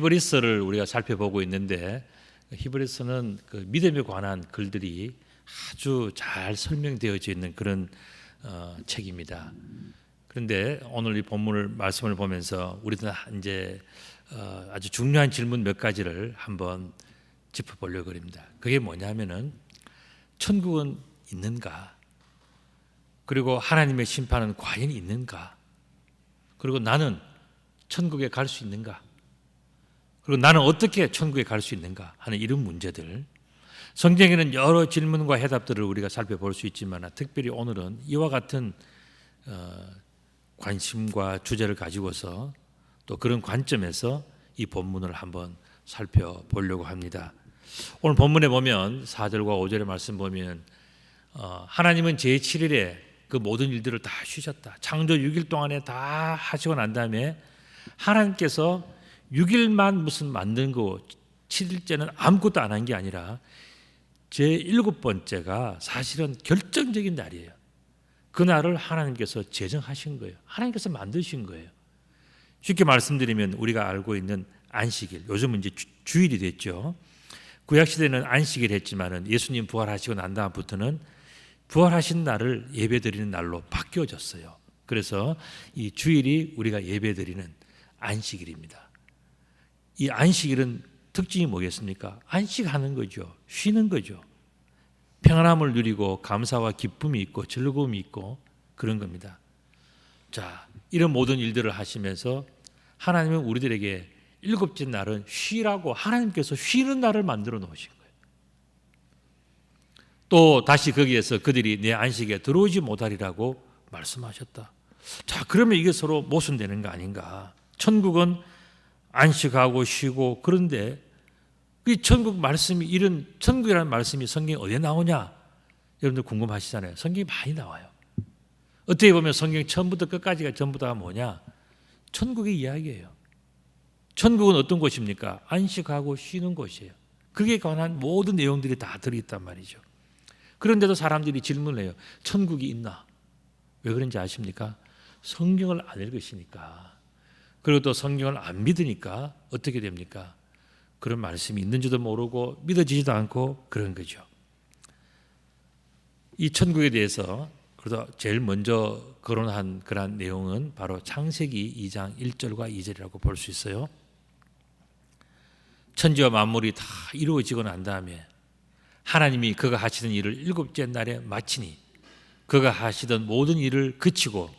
히브리서를 우리가 살펴보고 있는데, 히브리서는 그 믿음에 관한 글들이 아주 잘 설명되어져 있는 그런 책입니다. 그런데 오늘 이 본문을 말씀을 보면서 우리는 이제 아주 중요한 질문 몇 가지를 한번 짚어보려고 합니다. 그게 뭐냐면은 천국은 있는가? 그리고 하나님의 심판은 과연 있는가? 그리고 나는 천국에 갈 수 있는가? 그리고 나는 어떻게 천국에 갈 수 있는가 하는 이런 문제들, 성경에는 여러 질문과 해답들을 우리가 살펴볼 수 있지만 특별히 오늘은 이와 같은 관심과 주제를 가지고서 또 그런 관점에서 이 본문을 한번 살펴보려고 합니다. 오늘 본문에 보면 4절과 5절의 말씀 보면 하나님은 제7일에 그 모든 일들을 다 쉬셨다. 창조 6일 동안에 다 하시고 난 다음에 하나님께서 6일만 무슨 만든 거 7일째는 아무것도 안 한 게 아니라 제7번째가 사실은 결정적인 날이에요. 그 날을 하나님께서 제정하신 거예요. 하나님께서 만드신 거예요. 쉽게 말씀드리면 우리가 알고 있는 안식일, 요즘은 이제 주일이 됐죠. 구약시대는 안식일 했지만은 예수님 부활하시고 난 다음부터는 부활하신 날을 예배드리는 날로 바뀌어졌어요. 그래서 이 주일이 우리가 예배드리는 안식일입니다. 이 안식일은 특징이 뭐겠습니까? 안식하는 거죠. 쉬는 거죠. 평안함을 누리고 감사와 기쁨이 있고 즐거움이 있고 그런 겁니다. 자, 이런 모든 일들을 하시면서 하나님은 우리들에게 일곱째 날은 쉬라고 하나님께서 쉬는 날을 만들어 놓으신 거예요. 또 다시 거기에서 그들이 내 안식에 들어오지 못하리라고 말씀하셨다. 자, 그러면 이게 서로 모순되는 거 아닌가? 천국은 안식하고 쉬고, 그런데 이 천국 말씀이, 이런 천국이라는 말씀이 성경에 어디에 나오냐? 여러분들 궁금하시잖아요. 성경이 많이 나와요. 어떻게 보면 성경 처음부터 끝까지가 전부 다 뭐냐? 천국의 이야기예요. 천국은 어떤 곳입니까? 안식하고 쉬는 곳이에요. 그게 관한 모든 내용들이 다 들어있단 말이죠. 그런데도 사람들이 질문을 해요. 천국이 있나? 왜 그런지 아십니까? 성경을 안 읽으시니까. 그리고 또 성경을 안 믿으니까 어떻게 됩니까? 그런 말씀이 있는지도 모르고 믿어지지도 않고 그런 거죠. 이 천국에 대해서 그래서 제일 먼저 거론한 그런 내용은 바로 창세기 2장 1절과 2절이라고 볼 수 있어요. 천지와 만물이 다 이루어지고 난 다음에 하나님이 그가 하시던 일을 일곱째 날에 마치니 그가 하시던 모든 일을 그치고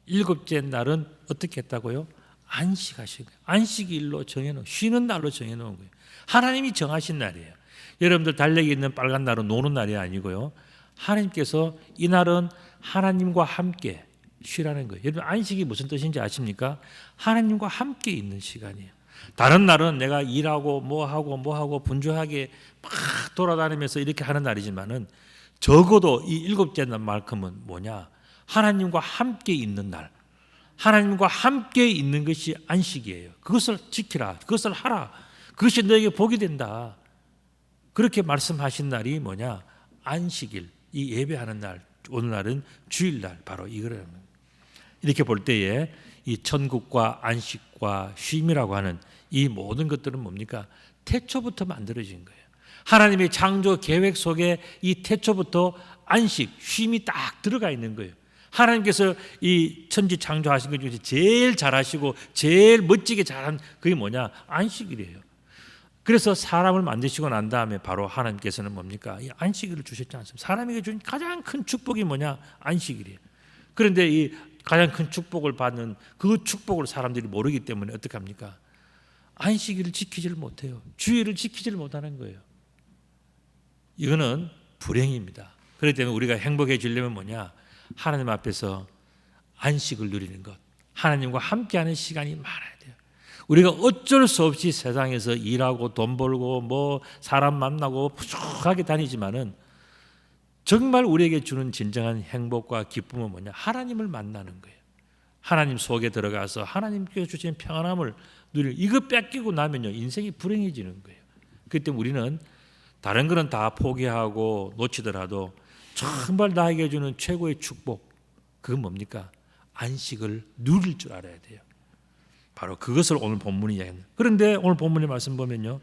일곱째 날은 어떻게 했다고요? 안식하신 거예요. 안식일로 정해놓은, 쉬는 날로 정해놓은 거예요. 하나님이 정하신 날이에요. 여러분들 달력에 있는 빨간 날은 노는 날이 아니고요. 하나님께서 이 날은 하나님과 함께 쉬라는 거예요. 여러분 안식이 무슨 뜻인지 아십니까? 하나님과 함께 있는 시간이에요. 다른 날은 내가 일하고 뭐하고 분주하게 막 돌아다니면서 이렇게 하는 날이지만은 적어도 이 일곱째 날만큼은 뭐냐? 하나님과 함께 있는 날. 하나님과 함께 있는 것이 안식이에요. 그것을 지키라. 그것을 하라. 그것이 너에게 복이 된다. 그렇게 말씀하신 날이 뭐냐? 안식일. 이 예배하는 날. 오늘날은 주일날. 바로 이거라는 거예요. 이렇게 볼 때에 이 천국과 안식과 쉼이라고 하는 이 모든 것들은 뭡니까? 태초부터 만들어진 거예요. 하나님의 창조 계획 속에 이 태초부터 안식, 쉼이 딱 들어가 있는 거예요. 하나님께서 이 천지 창조하신 것 중에서 제일 잘하시고 제일 멋지게 잘한 그게 뭐냐? 안식일이에요. 그래서 사람을 만드시고 난 다음에 바로 하나님께서는 뭡니까? 이 안식일을 주셨지 않습니까? 사람에게 준 가장 큰 축복이 뭐냐? 안식일이에요. 그런데 이 가장 큰 축복을 받는 그 축복을 사람들이 모르기 때문에 어떻게 합니까? 안식일을 지키지를 못해요. 주일을 지키지를 못하는 거예요. 이거는 불행입니다. 그렇기 때문에 우리가 행복해지려면 뭐냐? 하나님 앞에서 안식을 누리는 것, 하나님과 함께하는 시간이 많아야 돼요. 우리가 어쩔 수 없이 세상에서 일하고 돈 벌고 뭐 사람 만나고 푸석하게 다니지만은 정말 우리에게 주는 진정한 행복과 기쁨은 뭐냐? 하나님을 만나는 거예요. 하나님 속에 들어가서 하나님께서 주신 평안함을 누리는, 이거 뺏기고 나면요 인생이 불행해지는 거예요. 그렇기 때문에 우리는 다른 거는 다 포기하고 놓치더라도 정말 나에게 주는 최고의 축복, 그건 뭡니까? 안식을 누릴 줄 알아야 돼요. 바로 그것을 오늘 본문이 이야기합니다. 그런데 오늘 본문의 말씀 보면요,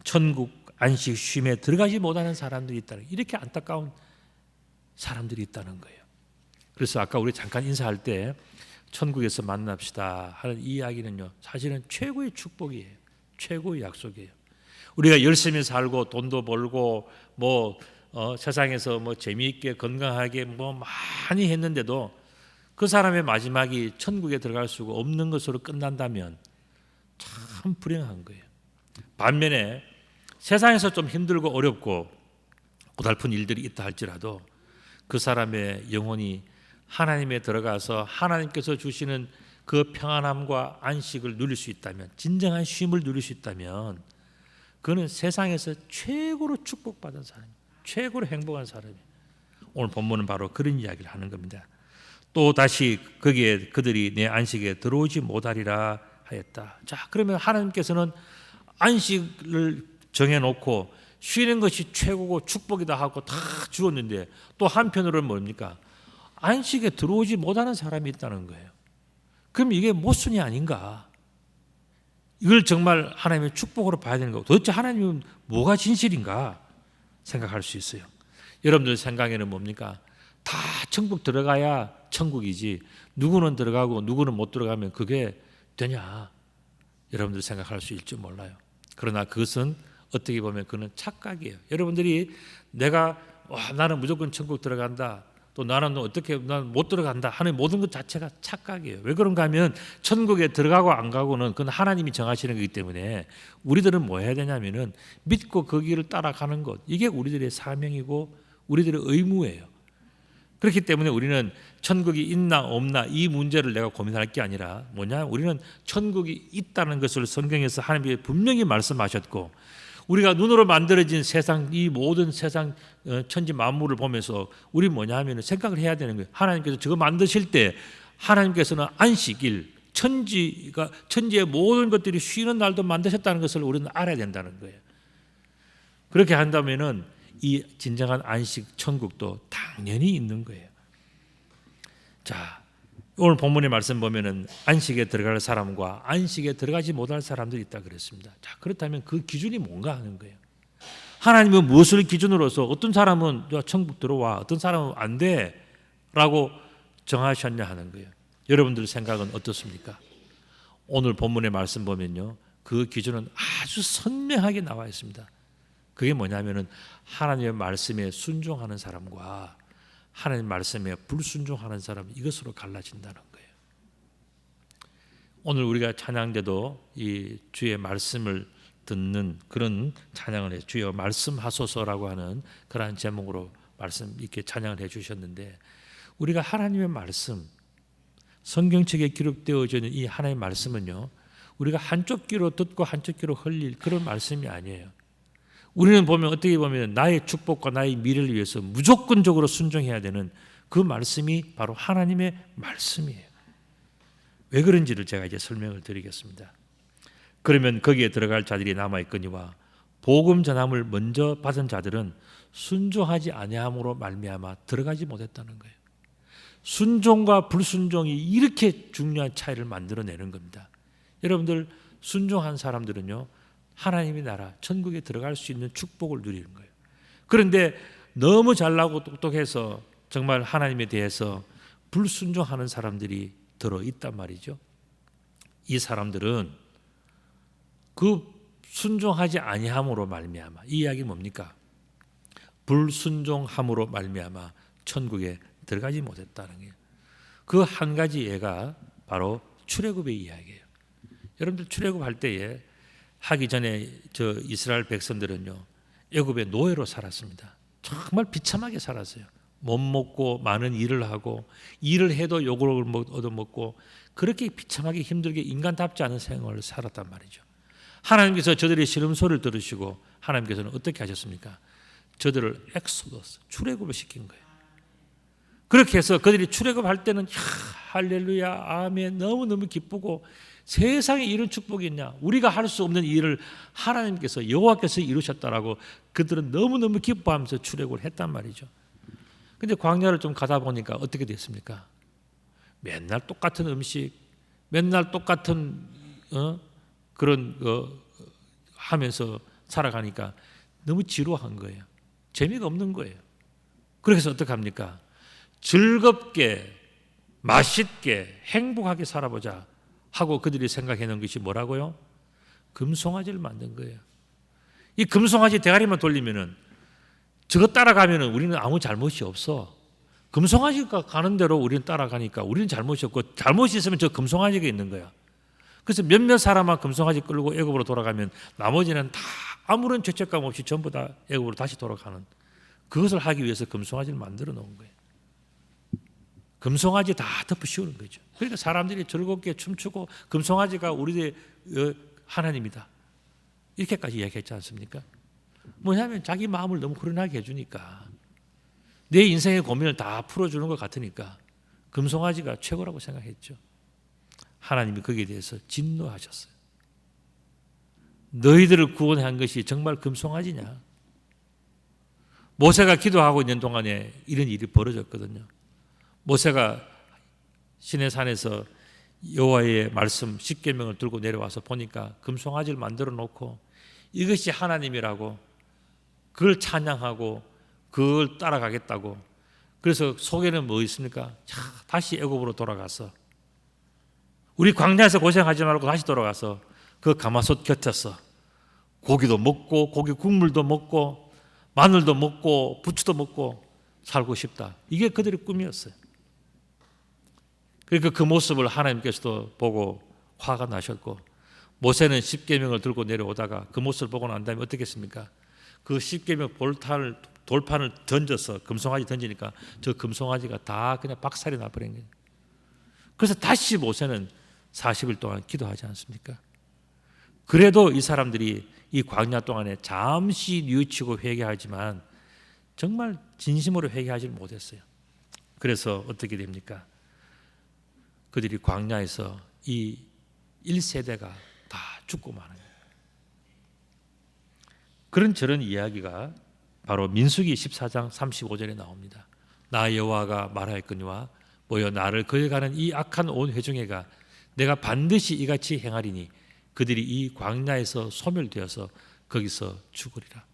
천국 안식 쉼에 들어가지 못하는 사람들이 있다는, 이렇게 안타까운 사람들이 있다는 거예요. 그래서 아까 우리 잠깐 인사할 때 천국에서 만납시다 하는 이 이야기는요, 사실은 최고의 축복이에요. 최고의 약속이에요. 우리가 열심히 살고 돈도 벌고 세상에서 재미있게 건강하게 많이 했는데도 그 사람의 마지막이 천국에 들어갈 수가 없는 것으로 끝난다면 참 불행한 거예요. 반면에 세상에서 좀 힘들고 어렵고 고달픈 일들이 있다 할지라도 그 사람의 영혼이 하나님에 들어가서 하나님께서 주시는 그 평안함과 안식을 누릴 수 있다면, 진정한 쉼을 누릴 수 있다면 그는 세상에서 최고로 축복받은 사람이에요. 최고로 행복한 사람이에요. 오늘 본문은 바로 그런 이야기를 하는 겁니다. 또 다시 거기에 그들이 내 안식에 들어오지 못하리라 하였다. 자, 그러면 하나님께서는 안식을 정해놓고 쉬는 것이 최고고 축복이다 하고 다 주었는데 또 한편으로는 뭡니까? 안식에 들어오지 못하는 사람이 있다는 거예요. 그럼 이게 모순이 아닌가? 이걸 정말 하나님의 축복으로 봐야 되는 거고, 도대체 하나님은 뭐가 진실인가 생각할 수 있어요. 여러분들 생각에는 뭡니까? 다 천국 들어가야 천국이지 누구는 들어가고 누구는 못 들어가면 그게 되냐? 여러분들 생각할 수 있을지 몰라요. 그러나 그것은 어떻게 보면 그는 착각이에요. 여러분들이 내가 나는 무조건 천국 들어간다, 또 나는 어떻게 난 못 들어간다 하는 모든 것 자체가 착각이에요. 왜 그런가 하면 천국에 들어가고 안 가고는 그건 하나님이 정하시는 거기 때문에 우리들은 뭐 해야 되냐면은 믿고 그 길을 따라가는 것, 이게 우리들의 사명이고 우리들의 의무예요. 그렇기 때문에 우리는 천국이 있나 없나 이 문제를 내가 고민할 게 아니라 뭐냐, 우리는 천국이 있다는 것을 성경에서 하나님이 분명히 말씀하셨고, 우리가 눈으로 만들어진 세상, 이 모든 세상 천지 만물을 보면서 우리 뭐냐 하면 생각을 해야 되는 거예요. 하나님께서 저거 만드실 때 하나님께서는 안식일, 천지의 모든 것들이 쉬는 날도 만드셨다는 것을 우리는 알아야 된다는 거예요. 그렇게 한다면은 이 진정한 안식 천국도 당연히 있는 거예요. 자, 오늘 본문의 말씀 보면은 안식에 들어갈 사람과 안식에 들어가지 못할 사람들이 있다 그랬습니다. 자, 그렇다면 그 기준이 뭔가 하는 거예요. 하나님은 무엇을 기준으로서 어떤 사람은 천국 들어와, 어떤 사람은 안 돼, 라고 정하셨냐 하는 거예요. 여러분들 생각은 어떻습니까? 오늘 본문의 말씀 보면요, 그 기준은 아주 선명하게 나와 있습니다. 그게 뭐냐면은 하나님의 말씀에 순종하는 사람과 하나님 말씀에 불순종하는 사람, 이것으로 갈라진다는 거예요. 오늘 우리가 찬양대도 이 주의 말씀을 듣는 그런 찬양을 해요. 주여 말씀하소서라고 하는 그러한 제목으로 말씀 이렇게 찬양을 해 주셨는데, 우리가 하나님의 말씀, 성경책에 기록되어져 있는 이 하나님의 말씀은요, 우리가 한쪽 귀로 듣고 한쪽 귀로 흘릴 그런 말씀이 아니에요. 우리는 보면 어떻게 보면 나의 축복과 나의 미래를 위해서 무조건적으로 순종해야 되는 그 말씀이 바로 하나님의 말씀이에요. 왜 그런지를 제가 이제 설명을 드리겠습니다. 그러면 거기에 들어갈 자들이 남아있거니와 복음 전함을 먼저 받은 자들은 순종하지 아니함으로 말미암아 들어가지 못했다는 거예요. 순종과 불순종이 이렇게 중요한 차이를 만들어내는 겁니다. 여러분들, 순종한 사람들은요, 하나님의 나라 천국에 들어갈 수 있는 축복을 누리는 거예요. 그런데 너무 잘나고 똑똑해서 정말 하나님에 대해서 불순종하는 사람들이 들어있단 말이죠. 이 사람들은 그 순종하지 아니함으로 말미암아, 이 이야기 뭡니까? 불순종함으로 말미암아 천국에 들어가지 못했다는 거예요. 그 한 가지 예가 바로 출애굽의 이야기예요. 여러분들, 출애굽할 때에 하기 전에 저 이스라엘 백성들은요, 애굽의 노예로 살았습니다. 정말 비참하게 살았어요. 못 먹고 많은 일을 하고, 일을 해도 욕을 얻어먹고, 그렇게 비참하게 힘들게 인간답지 않은 생활을 살았단 말이죠. 하나님께서 저들의 시름소리를 들으시고 하나님께서는 어떻게 하셨습니까? 저들을 엑소더스, 출애굽을 시킨 거예요. 그렇게 해서 그들이 출애굽할 때는 할렐루야, 아멘, 너무너무 기쁘고, 세상에 이런 축복이 있냐, 우리가 할 수 없는 일을 하나님께서, 여호와께서 이루셨다라고 그들은 너무너무 기뻐하면서 출애굽을 했단 말이죠. 근데 광야를 좀 가다 보니까 어떻게 됐습니까? 맨날 똑같은 음식, 맨날 똑같은 그런 하면서 살아가니까 너무 지루한 거예요. 재미가 없는 거예요. 그래서 어떻게 합니까? 즐겁게, 맛있게, 행복하게 살아보자 하고 그들이 생각해놓은 것이 뭐라고요? 금송아지를 만든 거예요. 이 금송아지 대가리만 돌리면은, 저거 따라가면은 우리는 아무 잘못이 없어. 금송아지가 가는 대로 우리는 따라가니까 우리는 잘못이 없고, 잘못이 있으면 저 금송아지가 있는 거야. 그래서 몇몇 사람만 금송아지 끌고 애굽으로 돌아가면 나머지는 다 아무런 죄책감 없이 전부 다 애굽으로 다시 돌아가는, 그것을 하기 위해서 금송아지를 만들어 놓은 거예요. 금송아지 다 덮어 씌우는 거죠. 그러니까 사람들이 즐겁게 춤추고, 금송아지가 우리의 하나님이다, 이렇게까지 이야기했지 않습니까? 뭐냐면 자기 마음을 너무 후련하게 해주니까, 내 인생의 고민을 다 풀어주는 것 같으니까 금송아지가 최고라고 생각했죠. 하나님이 거기에 대해서 진노하셨어요. 너희들을 구원한 것이 정말 금송아지냐? 모세가 기도하고 있는 동안에 이런 일이 벌어졌거든요. 모세가 시내산에서 여호와의 말씀 십계명을 들고 내려와서 보니까 금송아지를 만들어 놓고 이것이 하나님이라고 그걸 찬양하고 그걸 따라가겠다고. 그래서 속에는 뭐 있습니까? 자, 다시 애굽으로 돌아가서, 우리 광야에서 고생하지 말고 다시 돌아가서 그 가마솥 곁에서 고기도 먹고 고기 국물도 먹고 마늘도 먹고 부추도 먹고 살고 싶다. 이게 그들의 꿈이었어요. 그러니까 그 모습을 하나님께서도 보고 화가 나셨고, 모세는 십계명을 들고 내려오다가 그 모습을 보고 난 다음에 어떻게 했습니까? 그 십계명 돌판을 던져서 금송아지 던지니까 저 금송아지가 다 그냥 박살이 나버린 거예요. 그래서 다시 모세는 40일 동안 기도하지 않습니까? 그래도 이 사람들이 이 광야 동안에 잠시 뉘우치고 회개하지만 정말 진심으로 회개하지 못했어요. 그래서 어떻게 됩니까? 그들이 광야에서 이 1세대가 다 죽고 마는 거예요. 그런 저런 이야기가 바로 민수기 14장 35절에 나옵니다. 나 여호와가 말하였거니와 모여 나를 거역하는 이 악한 온 회중에가 내가 반드시 이같이 행하리니 그들이 이 광야에서 소멸되어서 거기서 죽으리라.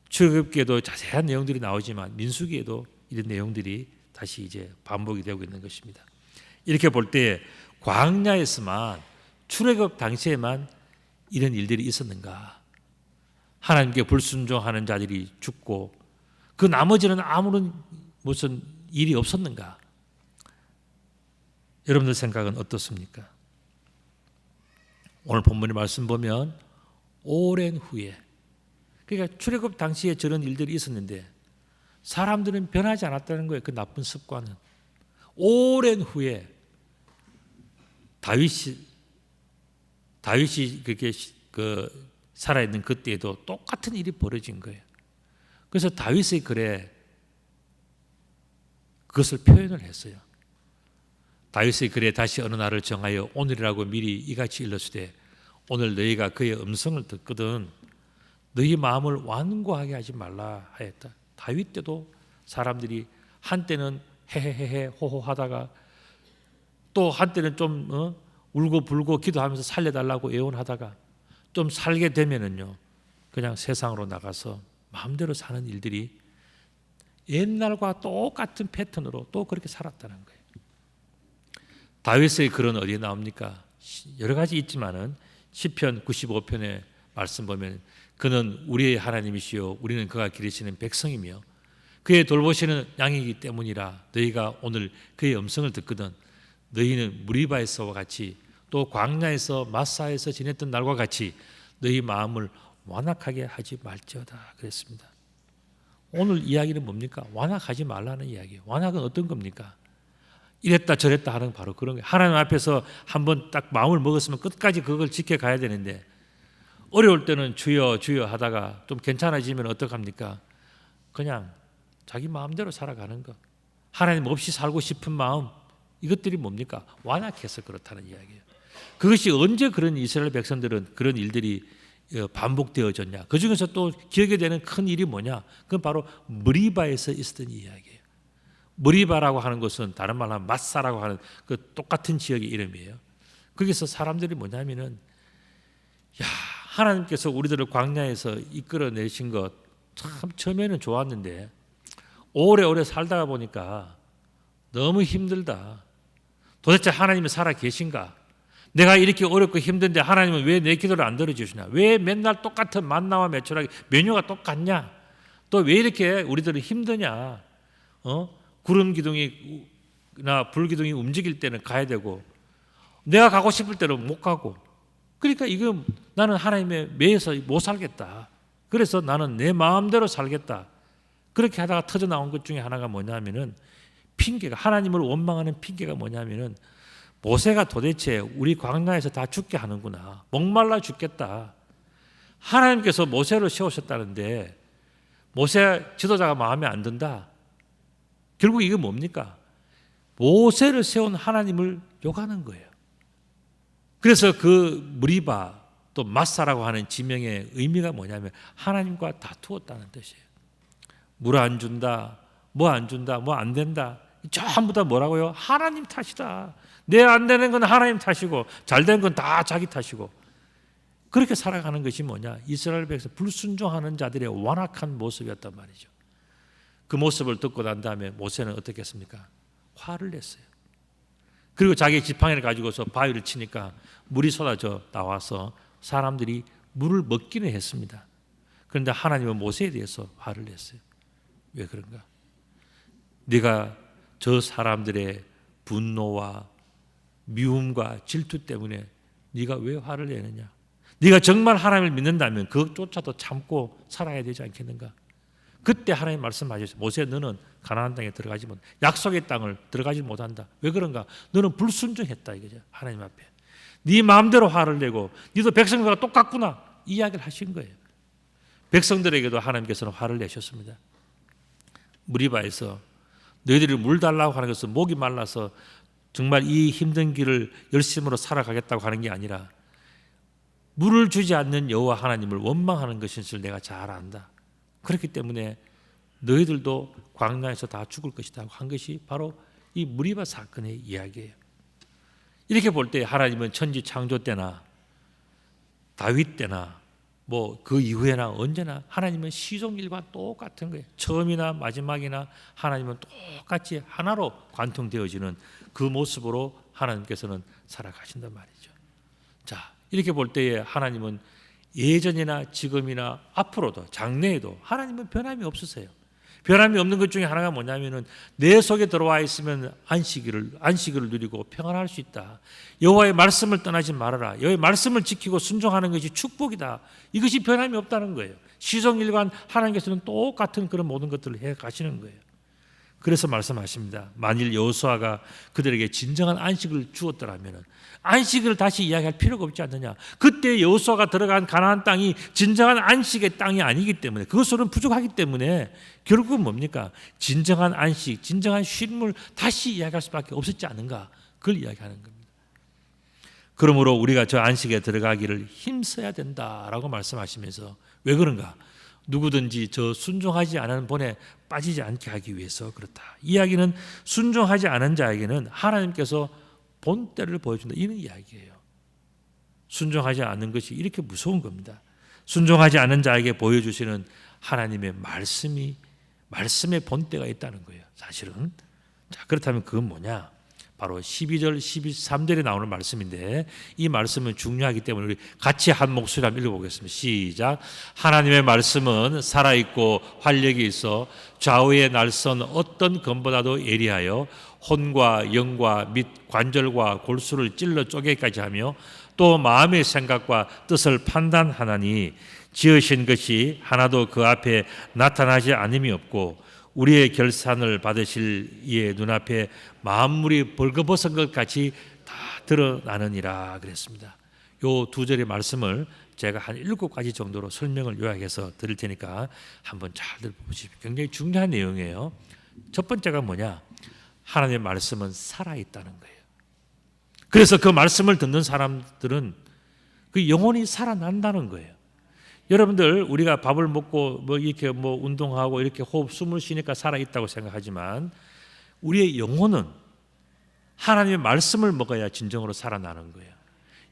출애굽기에도 자세한 내용들이 나오지만 민수기에도 이런 내용들이 다시 이제 반복이 되고 있는 것입니다. 이렇게 볼 때 광야에서만 출애굽 당시에만 이런 일들이 있었는가? 하나님께 불순종하는 자들이 죽고 그 나머지는 아무런 무슨 일이 없었는가? 여러분들 생각은 어떻습니까? 오늘 본문의 말씀 보면 오랜 후에, 그러니까 출애굽 당시에 저런 일들이 있었는데 사람들은 변하지 않았다는 거예요. 그 나쁜 습관은. 오랜 후에 다윗이 그렇게 살아있는 그때에도 똑같은 일이 벌어진 거예요. 그래서 다윗의 글에 그것을 표현을 했어요. 다윗의 글에 다시 어느 날을 정하여 오늘이라고 미리 이같이 일렀으되 오늘 너희가 그의 음성을 듣거든 너희 마음을 완고하게 하지 말라 하였다. 다윗 때도 사람들이 한때는 헤헤헤헤 호호하다가 또 한때는 좀 울고불고 기도하면서 살려달라고 애원하다가 좀 살게 되면은요 그냥 세상으로 나가서 마음대로 사는 일들이 옛날과 똑같은 패턴으로 또 그렇게 살았다는 거예요. 다윗의 글은 어디에 나옵니까? 여러 가지 있지만은 시편 95편의 말씀 보면 그는 우리의 하나님이시요 우리는 그가 기르시는 백성이며 그의 돌보시는 양이기 때문이라 너희가 오늘 그의 음성을 듣거든 너희는 무리바에서와 같이 또 광야에서 마사에서 지냈던 날과 같이 너희 마음을 완악하게 하지 말지어다 그랬습니다. 오늘 이야기는 뭡니까? 완악하지 말라는 이야기예요. 완악은 어떤 겁니까? 이랬다 저랬다 하는 바로 그런 거예요. 하나님 앞에서 한번 딱 마음을 먹었으면 끝까지 그걸 지켜가야 되는데 어려울 때는 주여 주여 하다가 좀 괜찮아지면 어떡합니까? 그냥 자기 마음대로 살아가는 것. 하나님 없이 살고 싶은 마음 이것들이 뭡니까? 완악해서 그렇다는 이야기예요. 그것이 언제 그런 이스라엘 백성들은 그런 일들이 반복되어졌냐? 그 중에서 또 기억이 되는 큰 일이 뭐냐? 그건 바로 무리바에서 있었던 이야기예요. 무리바라고 하는 것은 다른 말로 하면 마사라고 하는 그 똑같은 지역의 이름이에요. 거기서 사람들이 뭐냐면은 야 하나님께서 우리들을 광야에서 이끌어내신 것 참 처음에는 좋았는데 오래오래 살다가 보니까 너무 힘들다. 도대체 하나님이 살아 계신가? 내가 이렇게 어렵고 힘든데 하나님은 왜 내 기도를 안 들어주시나? 왜 맨날 똑같은 만나와 메추라기 메뉴가 똑같냐? 또 왜 이렇게 우리들은 힘드냐? 구름 기둥이나 불 기둥이 움직일 때는 가야 되고 내가 가고 싶을 때는 못 가고 그러니까 이거 나는 하나님의 매여서 못 살겠다. 그래서 나는 내 마음대로 살겠다. 그렇게 하다가 터져 나온 것 중에 하나가 뭐냐면은 핑계가 하나님을 원망하는 핑계가 뭐냐면은 모세가 도대체 우리 광야에서 다 죽게 하는구나. 목말라 죽겠다. 하나님께서 모세를 세우셨다는데 모세 지도자가 마음에 안 든다. 결국 이게 뭡니까? 모세를 세운 하나님을 욕하는 거예요. 그래서 그 무리바 또 마사라고 하는 지명의 의미가 뭐냐면 하나님과 다투었다는 뜻이에요. 물 안 준다, 뭐 안 준다, 뭐 안 된다. 전부 다 뭐라고요? 하나님 탓이다. 내 안 되는 건 하나님 탓이고 잘 되는 건 다 자기 탓이고 그렇게 살아가는 것이 뭐냐? 이스라엘 백성 불순종하는 자들의 완악한 모습이었단 말이죠. 그 모습을 듣고 난 다음에 모세는 어떻게 했습니까? 화를 냈어요. 그리고 자기 지팡이를 가지고서 바위를 치니까 물이 쏟아져 나와서 사람들이 물을 먹기는 했습니다. 그런데 하나님은 모세에 대해서 화를 냈어요. 왜 그런가? 네가 저 사람들의 분노와 미움과 질투 때문에 네가 왜 화를 내느냐? 네가 정말 하나님을 믿는다면 그것조차도 참고 살아야 되지 않겠는가? 그때 하나님 말씀하셨어요. 모세 너는 가나안 땅에 들어가지 못, 약속의 땅을 들어가지 못한다. 왜 그런가? 너는 불순종했다 이거죠. 하나님 앞에. 네 마음대로 화를 내고 너도 백성들과 똑같구나 이 이야기를 하신 거예요. 백성들에게도 하나님께서는 화를 내셨습니다. 무리바에서 너희들이 물 달라고 하는 것은 목이 말라서 정말 이 힘든 길을 열심으로 살아가겠다고 하는 게 아니라 물을 주지 않는 여호와 하나님을 원망하는 것인 줄 내가 잘 안다. 그렇기 때문에 너희들도 광야에서 다 죽을 것이다 한 것이 바로 이 무리바 사건의 이야기예요. 이렇게 볼 때 하나님은 천지 창조 때나 다윗 때나 뭐 그 이후에나 언제나 하나님은 시종일관 똑같은 거예요. 처음이나 마지막이나 하나님은 똑같이 하나로 관통되어지는 그 모습으로 하나님께서는 살아가신단 말이죠. 자, 이렇게 볼 때에 하나님은 예전이나 지금이나 앞으로도 장래에도 하나님은 변함이 없으세요. 변함이 없는 것 중에 하나가 뭐냐면은 내 속에 들어와 있으면 안식일을 누리고 평안할 수 있다. 여호와의 말씀을 떠나지 말아라. 여호와의 말씀을 지키고 순종하는 것이 축복이다. 이것이 변함이 없다는 거예요. 시종일관 하나님께서는 똑같은 그런 모든 것들을 해 가시는 거예요. 그래서 말씀하십니다. 만일 여호수아가 그들에게 진정한 안식을 주었더라면 안식을 다시 이야기할 필요가 없지 않느냐. 그때 여호수아가 들어간 가나안 땅이 진정한 안식의 땅이 아니기 때문에 그것으로는 부족하기 때문에 결국은 뭡니까? 진정한 안식, 진정한 쉼을 다시 이야기할 수밖에 없었지 않은가. 그걸 이야기하는 겁니다. 그러므로 우리가 저 안식에 들어가기를 힘써야 된다라고 말씀하시면서 왜 그런가? 누구든지 저 순종하지 않은 본에 빠지지 않게 하기 위해서 그렇다. 이야기는 순종하지 않은 자에게는 하나님께서 본때를 보여준다. 이런 이야기예요. 순종하지 않는 것이 이렇게 무서운 겁니다. 순종하지 않은 자에게 보여주시는 하나님의 말씀의 본때가 있다는 거예요. 사실은. 자, 그렇다면 그건 뭐냐? 바로 12절, 13절에 나오는 말씀인데 이 말씀은 중요하기 때문에 우리 같이 한 목소리 한번 읽어보겠습니다. 시작. 하나님의 말씀은 살아있고 활력이 있어 좌우의 날선 어떤 검보다도 예리하여 혼과 영과 및 관절과 골수를 찔러 쪼개기까지 하며 또 마음의 생각과 뜻을 판단하나니 지으신 것이 하나도 그 앞에 나타나지 않음이 없고 우리의 결산을 받으실 이의 눈앞에 만물이 벌거벗은 것 같이 다 드러나느니라 그랬습니다. 요 두 절의 말씀을 제가 한 7가지 정도로 설명을 요약해서 드릴 테니까 한번 잘 들어보십시오. 굉장히 중요한 내용이에요. 첫 번째가 뭐냐? 하나님의 말씀은 살아있다는 거예요. 그래서 그 말씀을 듣는 사람들은 그 영혼이 살아난다는 거예요. 여러분들 우리가 밥을 먹고 뭐 이렇게 뭐 운동하고 이렇게 호흡 숨을 쉬니까 살아있다고 생각하지만 우리의 영혼은 하나님의 말씀을 먹어야 진정으로 살아나는 거예요.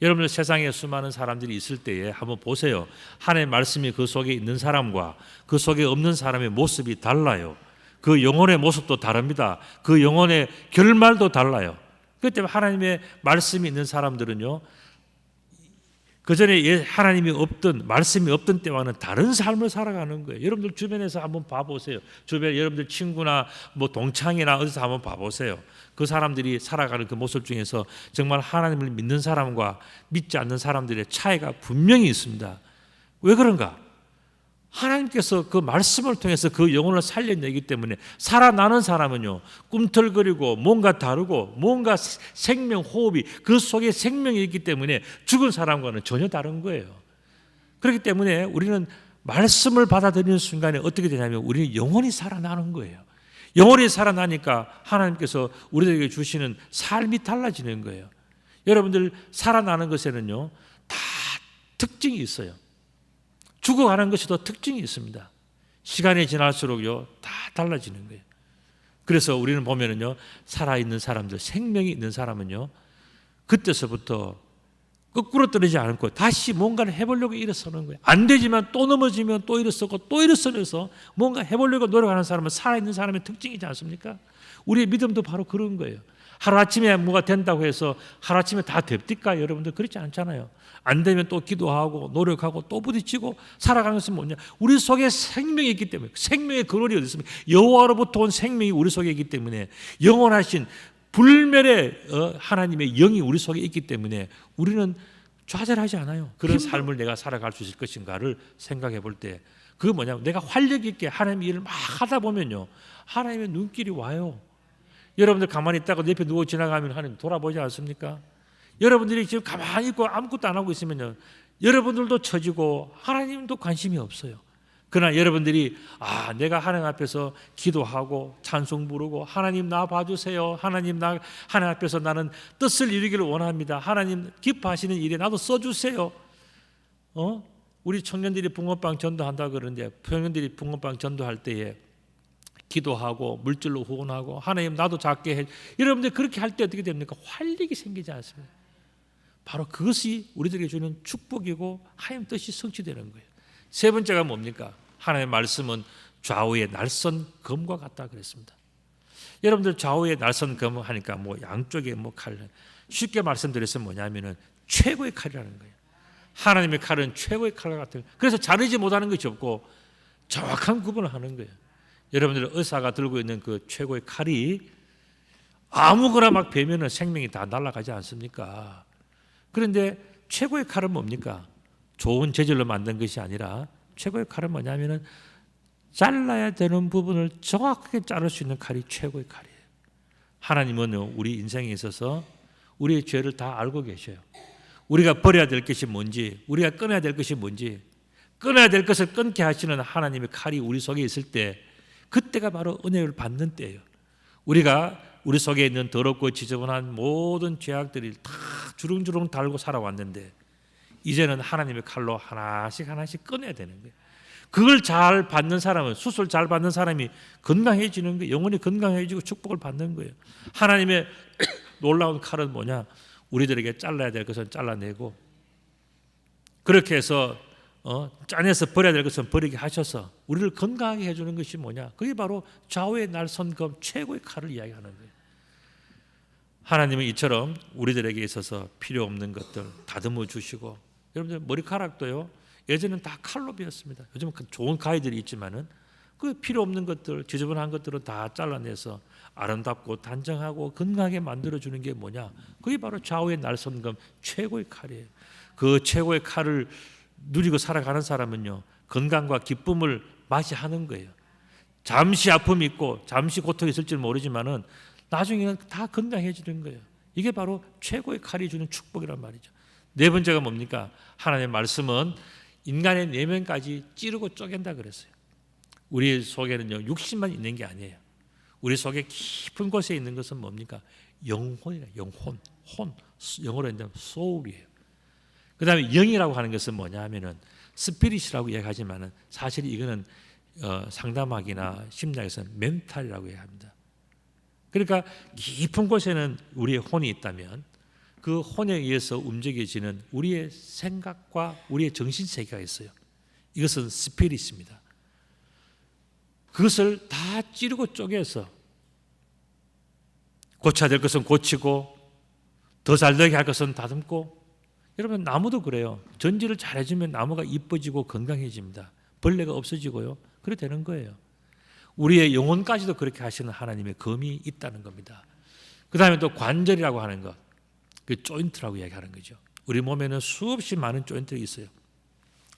여러분들 세상에 수많은 사람들이 있을 때에 한번 보세요. 하나님의 말씀이 그 속에 있는 사람과 그 속에 없는 사람의 모습이 달라요. 그 영혼의 모습도 다릅니다. 그 영혼의 결말도 달라요. 그렇기 때문에 하나님의 말씀이 있는 사람들은요, 그 전에 하나님이 없던 말씀이 없던 때와는 다른 삶을 살아가는 거예요. 여러분들 주변에서 한번 봐보세요. 주변에 여러분들 친구나 뭐 동창이나 어디서 한번 봐보세요. 그 사람들이 살아가는 그 모습 중에서 정말 하나님을 믿는 사람과 믿지 않는 사람들의 차이가 분명히 있습니다. 왜 그런가? 하나님께서 그 말씀을 통해서 그 영혼을 살려내기 때문에 살아나는 사람은요, 꿈틀거리고 뭔가 다르고 뭔가 생명 호흡이 그 속에 생명이 있기 때문에 죽은 사람과는 전혀 다른 거예요. 그렇기 때문에 우리는 말씀을 받아들이는 순간에 어떻게 되냐면 우리는 영혼이 살아나는 거예요. 영혼이 살아나니까 하나님께서 우리들에게 주시는 삶이 달라지는 거예요. 여러분들 살아나는 것에는요 다 특징이 있어요. 죽어가는 것이 더 특징이 있습니다. 시간이 지날수록요 다 달라지는 거예요. 그래서 우리는 보면은요 살아있는 사람들, 생명이 있는 사람은요 그때서부터 거꾸로 떨어지지 않고 다시 뭔가를 해보려고 일어서는 거예요. 안 되지만 또 넘어지면 또 일어서고 또 일어서면서 뭔가 해보려고 노력하는 사람은 살아있는 사람의 특징이지 않습니까? 우리의 믿음도 바로 그런 거예요. 하루아침에 뭐가 된다고 해서 하루아침에 다 됩니까? 여러분들 그렇지 않잖아요. 안 되면 또 기도하고 노력하고 또 부딪히고 살아가는 것은 뭐냐? 우리 속에 생명이 있기 때문에, 생명의 근원이 어디 있습니까? 여호와로부터 온 생명이 우리 속에 있기 때문에, 영원하신 불멸의 하나님의 영이 우리 속에 있기 때문에 우리는 좌절하지 않아요. 그런 삶을 내가 살아갈 수 있을 것인가를 생각해 볼 때 그게 뭐냐면 내가 활력 있게 하나님의 일을 막 하다 보면요 하나님의 눈길이 와요. 여러분들 가만히 있다가 내 옆에 누워 지나가면 하나님 돌아보지 않습니까? 여러분들이 지금 가만히 있고 아무것도 안 하고 있으면요 여러분들도 처지고 하나님도 관심이 없어요. 그러나 여러분들이 내가 하나님 앞에서 기도하고 찬송 부르고 하나님 나 봐주세요. 하나님 앞에서 나는 뜻을 이루기를 원합니다. 하나님 기뻐하시는 일에 나도 써주세요. 우리 청년들이 붕어빵 전도한다 그러는데 청년들이 붕어빵 전도할 때에 기도하고 물질로 후원하고 하나님 나도 작게 해. 여러분들 그렇게 할 때 어떻게 됩니까? 활력이 생기지 않습니까? 바로 그것이 우리들에게 주는 축복이고 하나님 뜻이 성취되는 거예요. 세 번째가 뭡니까? 하나님의 말씀은 좌우의 날선 검과 같다 그랬습니다. 여러분들 좌우의 날선 검 하니까 뭐 양쪽에 뭐 칼, 쉽게 말씀드려서 뭐냐면은 최고의 칼이라는 거예요. 하나님의 칼은 최고의 칼과 같은 거예요. 그래서 자르지 못하는 것이 없고 정확한 구분을 하는 거예요. 여러분들 의사가 들고 있는 그 최고의 칼이 아무거나 막 베면은 생명이 다 날아가지 않습니까? 그런데 최고의 칼은 뭡니까? 좋은 재질로 만든 것이 아니라 최고의 칼은 뭐냐면은 잘라야 되는 부분을 정확하게 자를 수 있는 칼이 최고의 칼이에요. 하나님은 우리 인생에 있어서 우리의 죄를 다 알고 계셔요. 우리가 버려야 될 것이 뭔지, 우리가 끊어야 될 것이 뭔지, 끊어야 될 것을 끊게 하시는 하나님의 칼이 우리 속에 있을 때, 그때가 바로 은혜를 받는 때예요. 우리가 우리 속에 있는 더럽고 지저분한 모든 죄악들이 다 주렁주렁 달고 살아왔는데 이제는 하나님의 칼로 하나씩 하나씩 꺼내야 되는 거예요. 그걸 잘 받는 사람은, 수술 잘 받는 사람이 건강해지는 거예요. 영혼이 건강해지고 축복을 받는 거예요. 하나님의 놀라운 칼은 뭐냐? 우리들에게 잘라야 될 것은 잘라내고, 그렇게 해서 짜내서 버려야 될 것은 버리게 하셔서 우리를 건강하게 해주는 것이 뭐냐? 그게 바로 좌우의 날선검 최고의 칼을 이야기하는 거예요. 하나님은 이처럼 우리들에게 있어서 필요 없는 것들 다듬어 주시고, 여러분들 머리카락도요, 예전에는 다 칼로 베었습니다. 요즘은 좋은 가위들이 있지만은 그 필요 없는 것들, 지저분한 것들은 다 잘라내서 아름답고 단정하고 건강하게 만들어주는 게 뭐냐? 그게 바로 좌우의 날선검 최고의 칼이에요. 그 최고의 칼을 누리고 살아가는 사람은요, 건강과 기쁨을 맞이하는 거예요. 잠시 아픔이 있고 잠시 고통이 있을지 모르지만은 나중에는 다 건강해지는 거예요. 이게 바로 최고의 칼이 주는 축복이란 말이죠. 네 번째가 뭡니까? 하나님의 말씀은 인간의 내면까지 찌르고 쪼갠다 그랬어요. 우리 속에는요, 육신만 있는 게 아니에요. 우리 속에 깊은 곳에 있는 것은 뭡니까? 영혼이에요. 영혼, 영어로 하면 soul이에요. 그 다음에 영이라고 하는 것은 뭐냐 하면은 스피릿이라고 얘기하지만은 사실 이거는 상담학이나 심리학에서는 멘탈이라고 얘기합니다. 그러니까 깊은 곳에는 우리의 혼이 있다면 그 혼에 의해서 움직여지는 우리의 생각과 우리의 정신세계가 있어요. 이것은 스피릿입니다. 그것을 다 찌르고 쪼개서 고쳐야 될 것은 고치고 더 잘 되게 할 것은 다듬고, 여러분 나무도 그래요. 전지를 잘해주면 나무가 이뻐지고 건강해집니다. 벌레가 없어지고요. 그렇게 되는 거예요. 우리의 영혼까지도 그렇게 하시는 하나님의 검이 있다는 겁니다. 그 다음에 또 관절이라고 하는 것, 그 조인트라고 이야기하는 거죠. 우리 몸에는 수없이 많은 조인트가 있어요.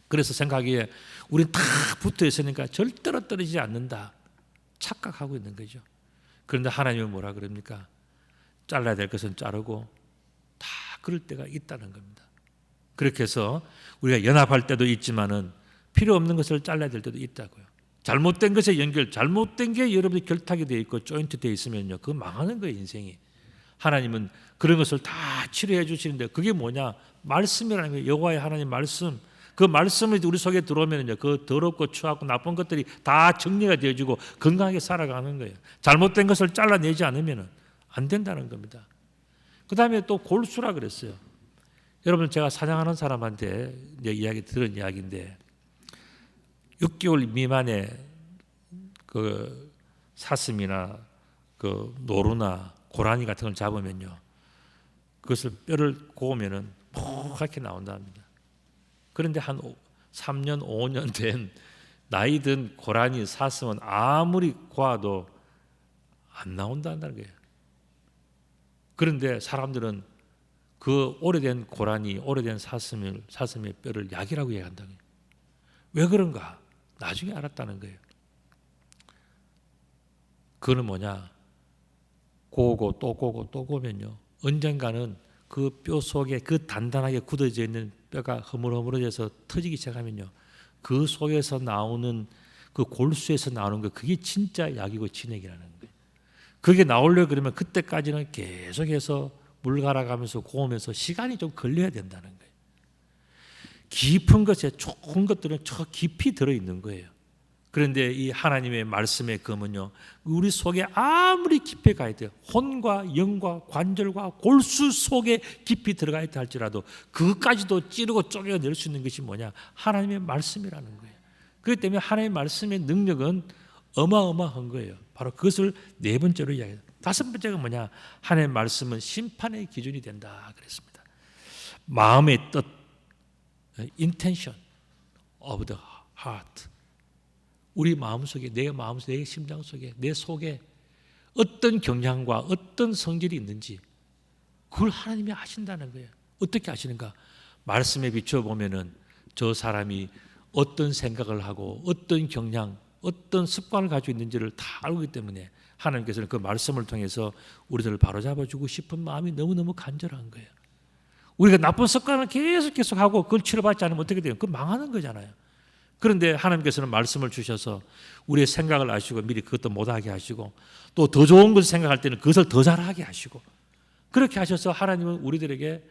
그래서 생각하기에 우리는 다 붙어 있으니까 절대로 떨어지지 않는다 착각하고 있는 거죠. 그런데 하나님은 뭐라 그럽니까? 잘라야 될 것은 자르고 다 그럴 때가 있다는 겁니다. 그렇게 해서 우리가 연합할 때도 있지만은 필요 없는 것을 잘라야 될 때도 있다고요. 잘못된 것에 연결, 잘못된 게 여러분이 결탁이 되어 있고 조인트 되어 있으면요, 그거 망하는 거예요, 인생이. 하나님은 그런 것을 다 치료해 주시는데 그게 뭐냐? 말씀이라는 거예요. 여호와의 하나님 말씀. 그 말씀이 우리 속에 들어오면요, 그 더럽고 추하고 나쁜 것들이 다 정리가 되어지고 건강하게 살아가는 거예요. 잘못된 것을 잘라내지 않으면 안 된다는 겁니다. 그 다음에 또 골수라 그랬어요. 여러분, 제가 사냥하는 사람한테 이야기 들은 이야기인데 6개월 미만의 그 사슴이나 그 노루나 고라니 같은 걸 잡으면요, 그것을 뼈를 고우면은 뽀얗게 나온답니다. 그런데 한 3년, 5년 된 나이 든 고라니, 사슴은 아무리 고아도 안 나온다는 거예요. 그런데 사람들은 그 오래된 고라니, 오래된 사슴의 뼈를 약이라고 얘기한다는 거예요. 왜 그런가? 나중에 알았다는 거예요. 그거는 뭐냐? 고고 또 고고 또 고면요, 언젠가는 그 뼈 속에 그 단단하게 굳어져 있는 뼈가 허물허물해져서 터지기 시작하면요, 그 속에서 나오는 그 골수에서 나오는 거, 그게 진짜 약이고 진액이라는 거예요. 그게 나오려고 그러면 그때까지는 계속해서 물 갈아가면서 고우면서 시간이 좀 걸려야 된다는 거예요. 깊은 것에 좋은 것들은 저 깊이 들어있는 거예요. 그런데 이 하나님의 말씀의 검은요, 우리 속에 아무리 깊이 가야 돼요. 혼과 영과 관절과 골수 속에 깊이 들어가 있다 할지라도 그것까지도 찌르고 쪼개낼 수 있는 것이 뭐냐? 하나님의 말씀이라는 거예요. 그렇기 때문에 하나님의 말씀의 능력은 어마어마한 거예요. 바로 그것을 네 번째로 이야기해요. 다섯 번째가 뭐냐? 하나님의 말씀은 심판의 기준이 된다 그랬습니다. 마음의 뜻, intention of the heart. 우리 마음속에, 내 마음속에, 내 심장 속에, 내 속에 어떤 경향과 어떤 성질이 있는지 그걸 하나님이 아신다는 거예요. 어떻게 아시는가? 말씀에 비춰보면은 저 사람이 어떤 생각을 하고 어떤 경향, 어떤 습관을 가지고 있는지를 다 알기 때문에 하나님께서는 그 말씀을 통해서 우리들을 바로잡아주고 싶은 마음이 너무너무 간절한 거예요. 우리가 나쁜 습관을 계속 하고 그걸 치료받지 않으면 어떻게 돼요? 그건 망하는 거잖아요. 그런데 하나님께서는 말씀을 주셔서 우리의 생각을 아시고 미리 그것도 못하게 하시고 또 더 좋은 것을 생각할 때는 그것을 더 잘하게 하시고 그렇게 하셔서 하나님은 우리들에게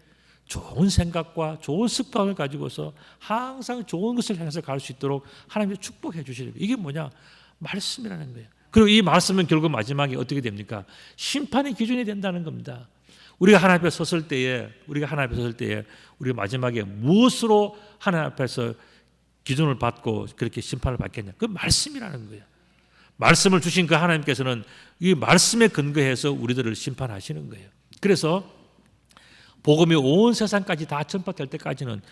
좋은 생각과 좋은 습관을 가지고서 항상 좋은 것을 향해서 갈 수 있도록 하나님이 축복해 주시는 거예요. 이게 뭐냐? 말씀이라는 거예요. 그리고 이 말씀은 결국 마지막에 어떻게 됩니까? 심판의 기준이 된다는 겁니다. 우리가 하나님 앞에 섰을 때에 우리가 마지막에 무엇으로 하나님 앞에서 기준을 받고 그렇게 심판을 받겠냐? 그 말씀이라는 거예요. 말씀을 주신 그 하나님께서는 이 말씀에 근거해서 우리들을 심판하시는 거예요. 그래서 복음이 온 세상까지 다 전파될 때까지는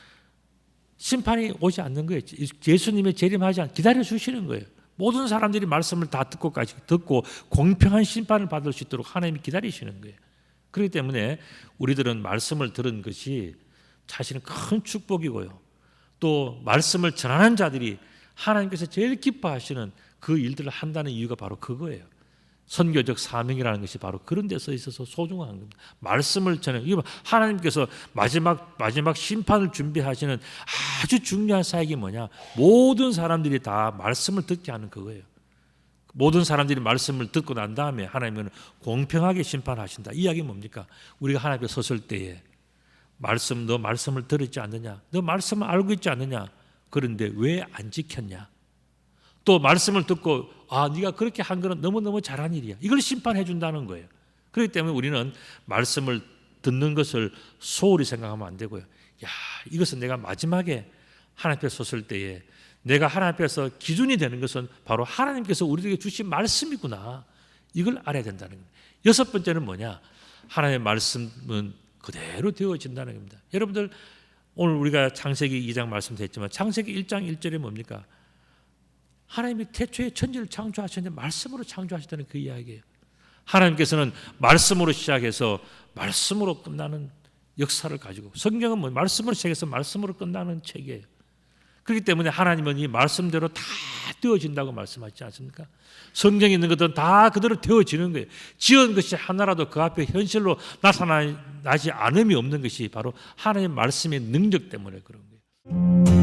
심판이 오지 않는 거예요. 예수님의 재림하지 않고 기다려 주시는 거예요. 모든 사람들이 말씀을 다 듣고 공평한 심판을 받을 수 있도록 하나님이 기다리시는 거예요. 그렇기 때문에 우리들은 말씀을 들은 것이 자신은 큰 축복이고요. 또 말씀을 전하는 자들이 하나님께서 제일 기뻐하시는 그 일들을 한다는 이유가 바로 그거예요. 선교적 사명이라는 것이 바로 그런 데서 있어서 소중한 겁니다. 말씀을 전해. 하나님께서 마지막 심판을 준비하시는 아주 중요한 사역이 뭐냐? 모든 사람들이 다 말씀을 듣게 하는 그거예요. 모든 사람들이 말씀을 듣고 난 다음에 하나님은 공평하게 심판하신다. 이 이야기는 뭡니까? 우리가 하나님 앞에 섰을 때에 너 말씀을 들었지 않느냐? 너 말씀을 알고 있지 않느냐? 그런데 왜 안 지켰냐? 또 말씀을 듣고 네가 그렇게 한 거는 너무너무 잘한 일이야. 이걸 심판해 준다는 거예요. 그렇기 때문에 우리는 말씀을 듣는 것을 소홀히 생각하면 안 되고요. 이것은 내가 마지막에 하나님 앞에 섰을 때에 내가 하나님 앞에서 기준이 되는 것은 바로 하나님께서 우리에게 주신 말씀이구나. 이걸 알아야 된다는 겁니다. 여섯 번째는 뭐냐? 하나님의 말씀은 그대로 되어진다는 겁니다. 여러분들 오늘 우리가 창세기 2장 말씀드렸지만 창세기 1장 1절에 뭡니까? 하나님이 태초에 천지를 창조하셨는데 말씀으로 창조하셨다는 그 이야기예요. 하나님께서는 말씀으로 시작해서 말씀으로 끝나는 역사를 가지고 성경은 말씀으로 시작해서 말씀으로 끝나는 책이에요. 그렇기 때문에 하나님은 이 말씀대로 다 되어진다고 말씀하지 않습니까? 성경에 있는 것들은 다 그대로 되어지는 거예요. 지은 것이 하나라도 그 앞에 현실로 나타나지 않음이 없는 것이 바로 하나님의 말씀의 능력 때문에 그런 거예요.